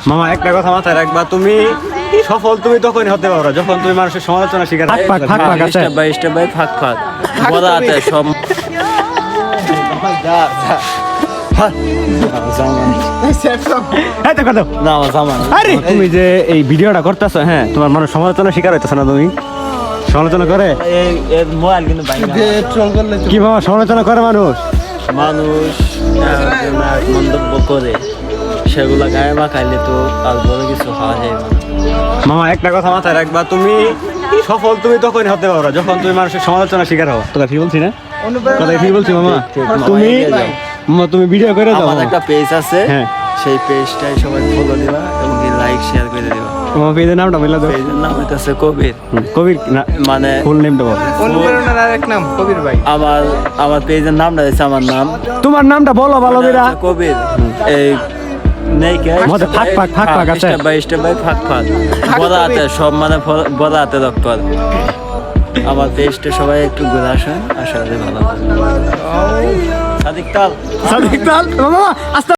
মামা একটা কথা মাথায় রাখবা, তুমি সফল তুমি তখনই হতে পারো যখন তুমি মানুষের সমালোচনা শিকার হবে। স্টেপ বাই স্টেপ বাই ফাঁক ফাঁক বলা আছে সব। না আমার জামান। আরে তুমি যে এই ভিডিওটা করতেছো, হ্যাঁ তোমার মানুষ সমালোচনা শিকার হইতেছ না? তুমি সমালোচনা করে মোবাইল কিন্তু কি মামা? সমালোচনা করে মানুষ মন্তব্য করে সেগুলা গায়ে মাখাইলে তো আর বড় কিছু হওয়া যায় না। মামা একটা কথা মাথায় রাখবা, তুমি সফল তুমি তখনই হতে পারো যখন তুমি মানুষের সমালোচনা শিকার হও। তোকে ঠিক বলছি না? কথা ঠিক বলছি মামা? তুমি তুমি ভিডিও করে দাও। আমার একটা পেজ আছে, হ্যাঁ সেই পেজটাই সবাই ফলো দিবা এবং লাইক শেয়ার করে দিবা। তোমার পেজের নামটা বলে দাও। পেজের নাম হইতাছে কবির। কবির না, মানে ফুল নেমটা বল। অনুপ্রেরণার আরেক নাম কবির ভাই। আমার পেজের নামটা দিয়েছে আমার নাম। তোমার নামটা বলো ভালো করে। কবির। এই নেই কে মধ্যে ফাঁক ফাঁক ফাঁক ফাঁক আছে। স্টেপ বাই ফাঁক ফাঁক বলা আছে সব, মানে বলা আছে ডক্টর। আমার পেজটা সবাই একটু ঘুরে আসেন, আশা করি ভালো হবে। সাদিক তাল মামা আস্তে